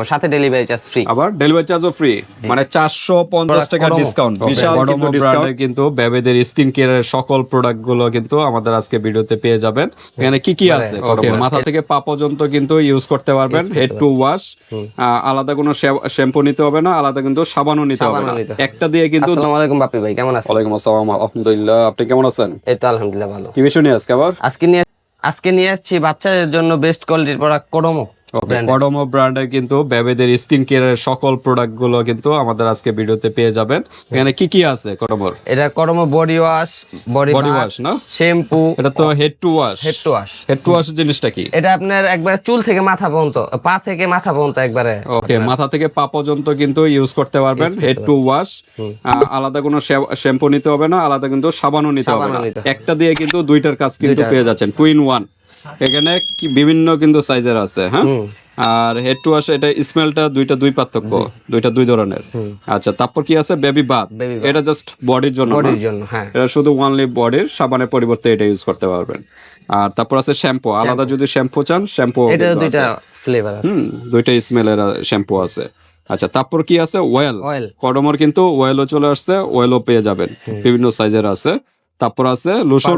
রাখবো, সাথে delivery charge free. আবার ডেলিভারি চার্জও ফ্রি, মানে 450 টাকা ডিসকাউন্ট, বিশাল কিন্তু ডিসকাউন্ট। কিন্তু বেবিদের স্কিন কেয়ারের সকল প্রোডাক্ট গুলো কিন্তু আমাদের আজকে ভিডিওতে পেয়ে যাবেন। এখানে কি কি আছে, ওকে, মাথা থেকে পা পর্যন্ত কিন্তু ইউজ করতে পারবেন। হেড টু ওয়াশ, আলাদা কোনো শ্যাম্পু নিতে হবে না, আলাদা কিন্তু সাবানও নিতে হবে না, একটা দিয়ে কিন্তু। আসসালামু আলাইকুম বাপি ভাই, কেমন আছেন? ওয়ালাইকুম আসসালাম, আলহামদুলিল্লাহ, আপনি কেমন আছেন? এই তো আলহামদুলিল্লাহ ভালো। কি বিষয় নিয়ে আজকে আবার? আজকে নিয়ে আসছি বাচ্চাদের জন্য বেস্ট কোয়ালিটির প্রোডাক্ট কোডোমো। কোডোমো ব্র্যান্ডের কিন্তু বেবিদের স্কিন কেয়ারের সকল প্রোডাক্ট গুলো কিন্তু আমাদের আজকে ভিডিওতে পেয়ে যাবেন। এখানে কি কি আছে কোডোমোর? এটা Kodomo body wash, body wash না, শ্যাম্পু। এটা তো head to wash. Head to wash, head to wash জিনিসটা কি? এটা আপনার একবারে চুল থেকে মাথা পর্যন্ত, পা থেকে মাথা পর্যন্ত একবারে, ওকে, মাথা থেকে পা পর্যন্ত কিন্তু ইউজ করতে পারবেন। হেড টু ওয়াশ, আলাদা কোনো শ্যাম্পু নিতে হবে না, আলাদা কিন্তু সাবানও নিতে হবে না, একটা দিয়ে কিন্তু দুইটার কাজ কিন্তু পেয়ে যাচ্ছেন, 2 in 1। এখানে কি বিভিন্ন কিন্তু সাইজের আছে, হ্যাঁ। আর হেড টু ওয়াশ, এটা স্মেলটা দুই পার্থক্য, দুই ধরনের। আচ্ছা, তারপর কি আছে? বেবি বাথ, এটা জাস্ট বডির জন্য, হ্যাঁ, এটা শুধু ওনলি বডির, সাবানের পরিবর্তে এটা ইউজ করতে পারবেন। আর তারপর আছে শ্যাম্পু, আলাদা যদি শ্যাম্পু চান, শ্যাম্পু, এটা দুইটা ফ্লেভার আছে, দুইটা স্মেলের শ্যাম্পু আছে। আচ্ছা, তারপর কি আছে? অয়েল, কোডোমোর কিন্তু অয়েলও চলে আসছে, অয়েলও পেয়ে যাবেন, বিভিন্ন সাইজের আছে। তারপর আছে লোশন,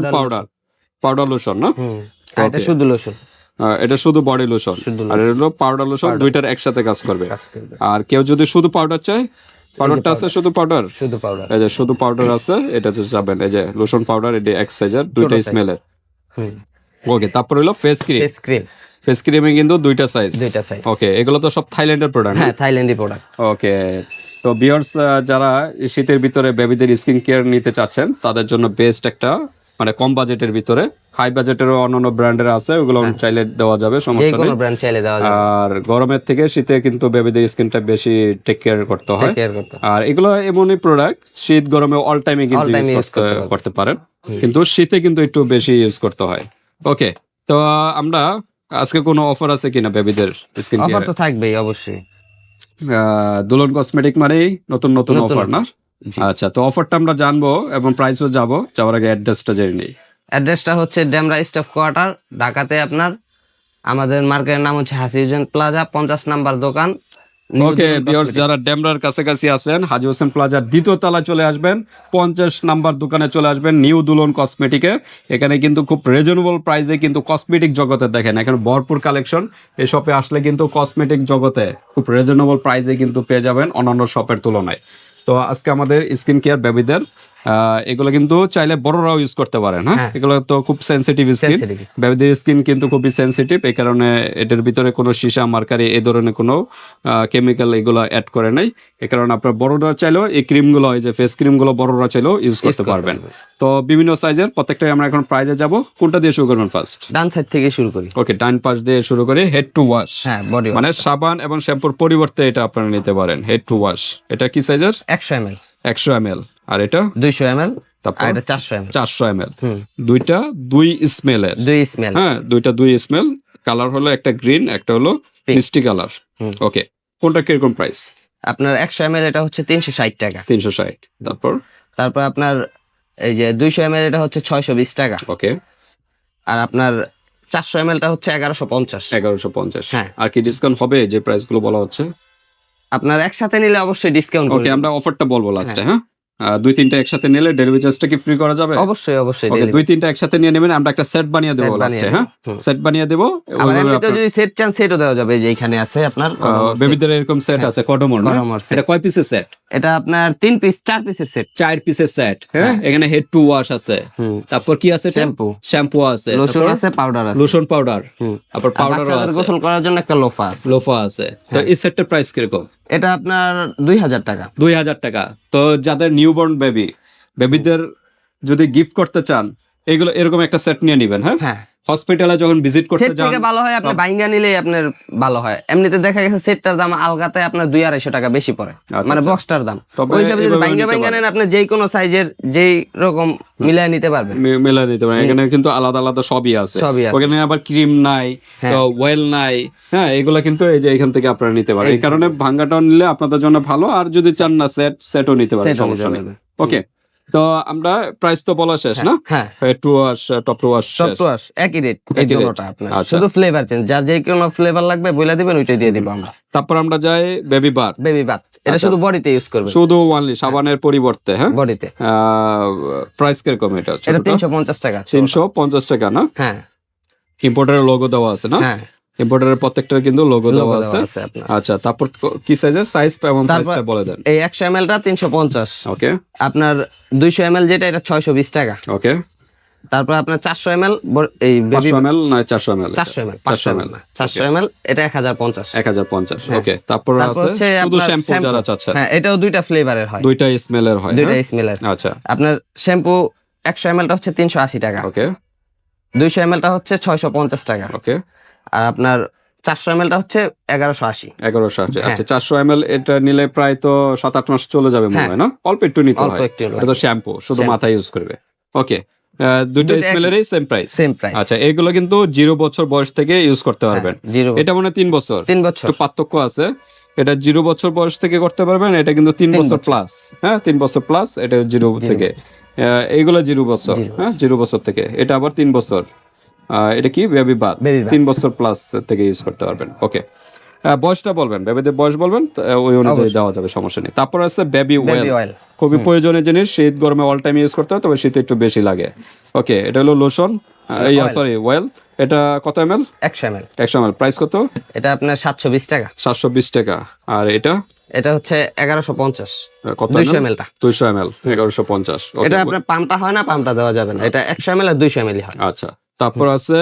পাউডার লোশন না, এটা শুধু লোশন, এটা শুধু বডি লোশন, আর এটা হলো পাউডার লোশন, দুইটার একসাথে কাজ করবে। আর কেউ যদি শুধু পাউডার চায়, পাউডারটা আছে, শুধু পাউডার, এই যে শুধু পাউডার আছে, এটাতে যাবেন, এই যে লোশন পাউডার, এটা এক সাইজের, দুইটা স্মেলের। ওকে, তারপর হলো ফেস ক্রিম, ফেস ক্রিমে কিন্তু দুইটা সাইজ। ওকে, এগুলো তো সব থাইল্যান্ডের প্রোডাক্ট। হ্যাঁ, থাইল্যান্ডি প্রোডাক্ট। ওকে, তো ভিউয়ার্স, যারা শীতের ভিতরে বেবিদের স্কিন কেয়ার নিতে চাচ্ছেন, তাদের জন্য বেস্ট একটা, মানে কম বাজেটের ভিতরে, হাই বাজেটেরও অন্যান্য ব্র্যান্ডের আছে, ওগুলো চাইলে দেওয়া যাবে, সমস্যা নেই। আর গরমের থেকে শীতে কিন্তু বেবিদের স্কিনটা বেশি টেক কেয়ার করতে হয়। আর এগুলো এমনই প্রোডাক্ট, শীত গরমে অল টাইমে কিন্তু ইউজ করতে পারেন, কিন্তু শীতে কিন্তু একটু বেশি ইউজ করতে হয়। ওকে, তো আমরা আজকে কোনো অফার আছে কিনা বেবিদের স্কিন কেয়ার? অফার তো থাকবেই অবশ্যই। দুলন কসমেটিক মানেই নতুন নতুন অফার না? আচ্ছা, তো অফারটা আমরা জানবো এবং প্রাইসও যাওয়ার আগে অ্যাড্রেসটা জেনে নেই। অ্যাড্রেসটা হচ্ছে ডেমরা স্টাফ কোয়ার্টার, ঢাকাতে। আপনার আমাদের মার্কেটের নাম হচ্ছে হাজি হোসেন প্লাজা, 50 নাম্বার দোকান। ওকে ভিউয়ার্স, যারা ডেমরার কাছাকাছি আছেন, হাজি হোসেন প্লাজার 2য় তলায় চলে আসবেন, 50 নাম্বার দোকানে চলে আসবেন, নিউ দুলন কসমেটিকে। এখানে কিন্তু খুব রিজনেবল প্রাইসে কিন্তু কসমেটিক জগতে দেখেন, এখানে ভরপুর কালেকশন। এই শপে আসলে কিন্তু কসমেটিক জগতে খুব রিজনেবল প্রাইসে কিন্তু পেয়ে যাবেন অন্যান্য শপের তুলনায়। তো আজকে আমাদের স্কিন কেয়ার বেবিদের, এগুলো কিন্তু চাইলে বড়রাও ইউজ করতে পারেন, হ্যাঁ। এগুলো তো খুব সেনসিটিভ স্কিন, বেবিদের স্কিন কিন্তু খুবই সেনসিটিভ, এই কারণে এটার ভিতরে কোনো সীসা, মার্কারি, এই ধরনের কোনো কেমিক্যাল এগুলো অ্যাড করে নাই। এই কারণে আপনার বড়রা চাইলেও এই ক্রিমগুলো, এই যে ফেস ক্রিমগুলো, বড়রা চাইলেও ইউজ করতে পারবেন। তো বিভিন্ন সাইজের প্রত্যেকটাই আমরা এখন প্রাইজে যাব। কোনটা দিয়ে শুরু করবেন ফার্স্ট? ডান সাইড থেকে শুরু করি। ওকে, ডান পাশ দিয়ে শুরু করি। হেড টু ওয়াশ, হ্যাঁ, বডি মানে সাবান এবং শ্যাম্পুর পরিবর্তে এটা আপনারা নিতে পারেন, হেড টু ওয়াশ। এটা কি সাইজের? 100 ml। 100 ml। আর এটা 200 ml। তারপর এটা 400 ml। 400 ml। দুইটা দুই স্মেলের, হ্যাঁ, দুইটা দুই স্মেল। কালার হলো একটা গ্রিন, একটা হলো মিষ্টি কালার। ওকে, কোনটা কিরকম প্রাইস? আপনার 100 ml এটা হচ্ছে 360 টাকা। 360। তারপর আপনার এই যে 200 ml এটা হচ্ছে 620 টাকা। ওকে, আর আপনার 400 ml টা হচ্ছে 1150। 1150। হ্যাঁ। আর কি ডিসকাউন্ট হবে যে প্রাইসগুলো বলা হচ্ছে? আপনার একসাথে নিলে অবশ্যই ডিসকাউন্ট। ওকে, আমরা অফারটা বলবো লাস্টে, হ্যাঁ। 2-3টা একসাথে নিলে ডেলিভারি চার্জটা কি ফ্রি করা যাবে? অবশ্যই। ওকে, 2-3টা একসাথে নিয়ে নেবেন, আমরা একটা সেট বানিয়ে দেবো লাস্টে, হ্যাঁ। সেট বানিয়ে দেবো। এমনিতে যদি সেট চান, সেটও দেওয়া যাবে, যে এখানে আছে আপনার বেবিদের এরকম সেট আছে কোডোমোর না? এটা কয় পিসের সেট? এটা আপনার 3 পিস 4 পিসের সেট। 4 পিসের সেট, হ্যাঁ। এখানে হেড টু ওয়াশ আছে, তারপর কি আছে? শ্যাম্পু আছে, লোশন আছে, পাউডার আছে, লোশন পাউডার, তারপর পাউডার আছে, গোসল করার জন্য একটা লোফা আছে। তো এই সেটটার প্রাইস কিরকম? এটা আপনার 2000 টাকা। 2000 টাকা। তো যাদের নিউবর্ন বেবিদের যদি গিফট করতে চান, এগুলো এরকম একটা সেট নিয়ে নেবেন, হ্যাঁ। হসপিটালে যখন ভিজিট করতে যান, থেকে ভালো হয় আপনি বাইঙ্গা নিলেই আপনার ভালো হয়। এমনিতে দেখা গেছে সেটটার দাম আলগাতে আপনার 200-250 টাকা বেশি পড়ে, মানে বক্সটার দাম। ওই হিসাবে যদি বাইঙ্গা নেন, আপনি যেই কোনো সাইজের যেই রকম মিলাই নিতে পারবেন। এখানে কিন্তু আলাদা আলাদা সবই আছে। ওখানে আবার ক্রিম নাই, ওয়েল নাই, হ্যাঁ। এগুলো কিন্তু এই যে এখান থেকে আপনারা নিতে পারেন। এই কারণে ভাঙ্গাটা নিলে আপনাদের জন্য ভালো। আর যদি চান না সেটও নিতে পারেন, সমস্যা নেই। ওকে, তো আমরা প্রাইস তো বলা শেষ না? হ্যাঁ, two wash, top two wash top two wash একই রেট, এই একই rate। দুটোটা আপনার আচ্ছা। শুধু ফ্লেভার চেঞ্জ, যার যে কোনো ফ্লেভার লাগবে বলে দিবেন, ওইটাই দিয়ে দিব আমরা। তারপর আমরা যাই বেবি বার, বেবি বাথ, এটা শুধু বডিতে ইউজ করবেন, শুধু ওনলি সাবানের পরিবর্তে। হ্যাঁ, বডিতে। প্রাইস কিরকম এটা? এটা 350 টাকা। 350 টাকা না? হ্যাঁ ইম্পোর্টারের লোগো দেওয়া আছে না? হ্যাঁ, ইম্পোর্টারের প্রত্যেকটার কিন্তু লোগো দেওয়া লোগো আছে। দেওয়া আছে আপনার। আচ্ছা, তারপর কি সাইজের সাইজ এবং তারপর প্রাইসটা বলে দেন। এই 100 ml টা 350, ওকে আপনার 200 ml যেটা এটা 620 টাকা। ওকে। তারপর আপনার 400 ml এই বেবি 500 ml না 400 ml? 400 ml 400 ml এটা 1050। 1050। ওকে। তারপর তারপর আছে হচ্ছে শুধু আপনার শ্যাম্পু যারা চাচ্ছেন। হ্যাঁ, এটাও দুইটা ফ্লেভারের হয়, দুইটা স্মেলের হয়। দুইটা হ্যাঁ? স্মেলের। আচ্ছা আপনার শ্যাম্পু 100 ml টা হচ্ছে 380 টাকা, ওকে 200 ml টা হচ্ছে 650 টাকা, ওকে। আর আপনার 400 ml টা হচ্ছে 1180। 1180। হ্যাঁ। আচ্ছা, 400 ml এটা নিলে প্রায় তো 7-8 মাস চলে যাবে মনে হয় না? অল্প একটু নিতে অল্প হয়। একটু এটা তো শ্যাম্পু, শুধু শ্যাম্পু। মাথায় ইউজ করবে। ওকে। দুইটা দুইটা স্মেলেরই সেম প্রাইস। Same price. আচ্ছা, এগুলো কিন্তু 0 বছর বয়স থেকে ইউজ করতে পারবেন। 0 এটা মনে হয় 3 বছর, 3 বছর। একটু পার্থক্য আছে। এটা 0 বছর বয়স থেকে করতে পারবেন, এটা কিন্তু 3 বছর প্লাস। হ্যাঁ, 3 বছর প্লাস, এটা 0 থেকে। এইগুলো 0 বছর, হ্যাঁ 0 বছর থেকে। এটা আবার 3 বছর। এটা কি বেবি বাথ, Baby bath। 3 বছর প্লাস থেকে ইউজ করতে পারবেন। ওকে। বয়সটা বলবেন, বেবিদের বয়স বলবেন, ওই অনুযায়ী দেওয়া যাবে, সমস্যা নেই। তারপর আছে বেবি বেবি অয়েল, অয়েল, খুবই প্রয়োজনীয় জিনিস, শীত গরমে অল টাইম ইউজ করতে হয়, তবে শীতে একটু বেশি লাগে। ওকে, এটা হলো লোশন, সরি অয়েল। এটা কত ml? 100 ml 100 ml। প্রাইস কত? এটা আপনার 720 টাকা। 720 টাকা। আর এটা এটা হচ্ছে 1150। কত? 200 ml টা। 200 ml 1150। ওকে। এটা আপনার পাম্পটা হয় না, পাম্পটা দেওয়া যাবে না, এটা 100 ml আর 200 ml হয়। আচ্ছা, তারপর আছে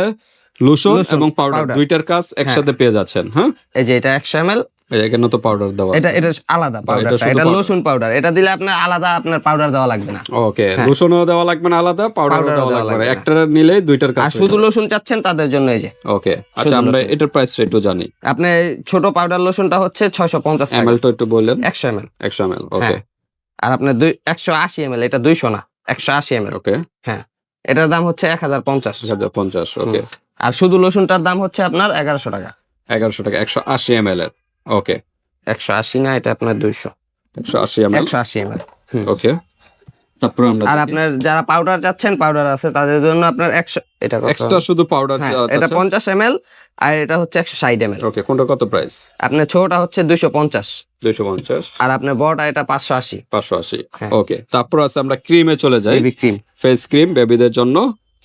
লোশন এবং পাউডার, দুইটার কাজ একসাথে পেয়ে যাচ্ছেন। হ্যাঁ, এই যে এটা 100 ml, এখানে তো পাউডার দেওয়া এটা আছে। এটা আলাদা পাউডারটা, শুধু এটা powder। লোশন পাউডার, এটা দিলে আপনার আলাদা আপনার পাউডার দেওয়া লাগবে না। ওকে, লোশনও দেওয়া লাগবে না আলাদা, পাউডারও Powder ও দেওয়া দেওয়া লাগবে না, লাগবে না। একটা নিলে দুইটার কাজ। আর শুধু লোশন চাচ্ছেন তাদের জন্য এই যে। ওকে। আচ্ছা, আমরা এটার প্রাইসটা একটু জানি। আপনি ছোট পাউডার লোশনটা হচ্ছে 650 টাকা। ml টা একটু বললেন। 100 ml। 100 ml। ওকে আর আপনার 180 ml, এটা 200 না, 180 ml। ওকে। হ্যাঁ, এটার দাম হচ্ছে 1050। 1050। ওকে। আর শুধু লোশনটার দাম হচ্ছে আপনার 1100 টাকা। 1100 টাকা 180 ml এর। ওকে, 180 না, এটা আপনার 200। 180 ml। 180 ml। ওকে। তারপর আমরা আর আপনার যারা পাউডার চাচ্ছেন, পাউডার আছে তাদের জন্য আপনার 100, এটা কত? এক্সট্রা শুধু পাউডার। হ্যাঁ, এটা 50 ml আর এটা হচ্ছে 160 ml। ওকে, কোনটা কত প্রাইস? আপনার ছোটটা হচ্ছে 250 250 আর আপনার বড়টা এটা 580। 580। হ্যাঁ। ওকে, তারপর আছে আমরা ক্রিমে চলে যাই। বেবি ক্রিম ফেস ক্রিম বেবিদের জন্য।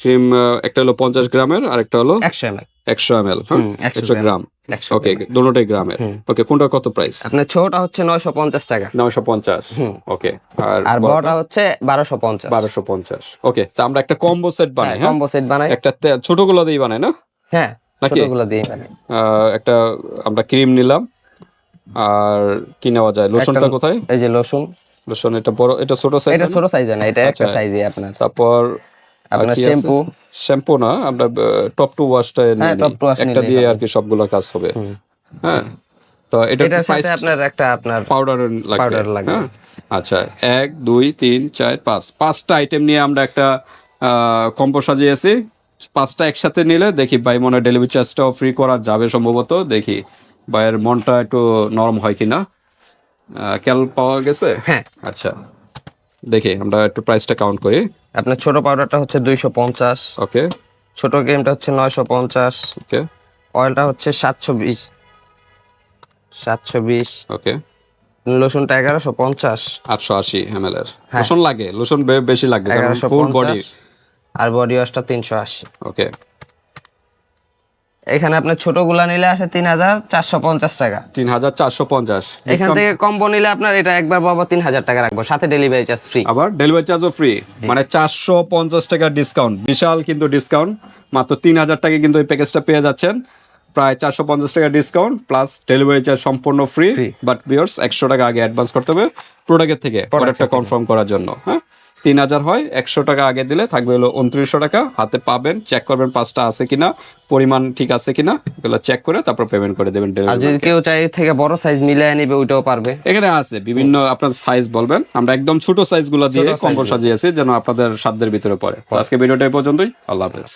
ক্রিম একটা হলো 50 গ্রামের, আর একটা হলো 100 ml। 100 ml। হ্যাঁ, 100 গ্রাম। 100 ওকে, দুটোটাই গ্রামের। ওকে, কোনটা কত প্রাইস? আপনার ছোটটা হচ্ছে 950 টাকা 950। ওকে। আর বড়টা হচ্ছে 1250। 1250। ওকে, তো আমরা একটা কম্বো সেট বানাই। হ্যাঁ, কম্বো সেট বানাই। একটা ছোটগুলো দিয়ে বানাই না? হ্যাঁ, নাকি? ছোটগুলো দিয়ে বানাই। একটা আমরা ক্রিম নিলাম। আর কি নেওয়া যায়? লোশনটা কোথায়? এই যে লোশন, লোশন এটা বড়, এটা ছোট সাইজ। এটা ছোট সাইজ না, এটা একটা আচ্ছা। সাইজই আপনার। তারপর আপনার শ্যাম্পু, শ্যাম্পু না, আমরা টপ টু ওয়াশটা হ্যাঁ, top to wash একটা নিলেই দিয়ে হবে। আর কি সবগুলো কাজ হবে। হ্যাঁ, তো এটার প্রাইস সাথে আপনার একটা আপনার পাউডার লাগবে। Powder লাগবে। হ্যাঁ, আচ্ছা, 1 2 3 4 5 5টা আইটেম নিয়ে আমরা একটা কম্বো সাজিয়েছি। 5টা একসাথে নিলে দেখি ভাই মনে ডেলিভারি চার্জটাও ফ্রি করা যাবে সম্ভবত। দেখি ভাইয়ের মনটা একটু নরম হয় কিনা। ক্যাল পাওয়া গেছে? হ্যাঁ। আচ্ছা, দেখি আমরা একটু প্রাইসটা কাউন্ট করি। আপনার ছোট পাউডারটা হচ্ছে 250, ওকে ছোট ক্রিমটা হচ্ছে 950, ওকে অয়েলটা হচ্ছে 720, ওকে। লোশনটা 1150, 880 ml এর হ্যাঁ। লোশন লাগে, লোশন বেশি লাগবে কারণ ফুল বডি। 1150 আর বডি ওয়াশটা 380। ওকে, এখানে আপনার ছোটগুলা নিলে আসে 3450 টাকা। 3450। এখান থেকে কম্বো নিলে আপনার এটা একবার বাবা 3000 টাকা রাখবো, সাথে ডেলিভারি চার্জ ফ্রি। আবার ডেলিভারি চার্জও ফ্রি, মানে 450 টাকার ডিসকাউন্ট, বিশাল কিন্তু ডিসকাউন্ট। মাত্র 3000 টাকা কিন্তু এই প্যাকেজটা পেয়ে যাচ্ছেন। প্রায় 450 টাকা ডিসকাউন্ট প্লাস ডেলিভারি চার্জ সম্পূর্ণ ফ্রি। বাট ভিউয়ার্স 100 টাকা আগে অ্যাডভান্স করতে হবে প্রোডাক্টের থেকে, প্রোডাক্টটা কনফার্ম করার জন্য। হ্যাঁ, 3000 হয়, 100 টাকা আগে দিলে থাকবে হলো 2900 টাকা। হাতে পাবেন, চেক করবেন 5টা আছে কিনা, পরিমাণ ঠিক আছে কিনা, এগুলো চেক করে তারপর পেমেন্ট করে দেবেন। আর যদি কেউ চাই থেকে বড় সাইজ মিলিয়ে নিবে ওইটাও পারবে। এখানে আছে বিভিন্ন আপনার সাইজ বলবেন, আমরা একদম ছোট সাইজগুলো দিয়ে কম্বো সাজিয়েছি যেন আপনাদের সাধ্যের ভিতরে পড়ে। তো আজকে ভিডিওটা এই পর্যন্তই। আল্লাহ হাফেজ।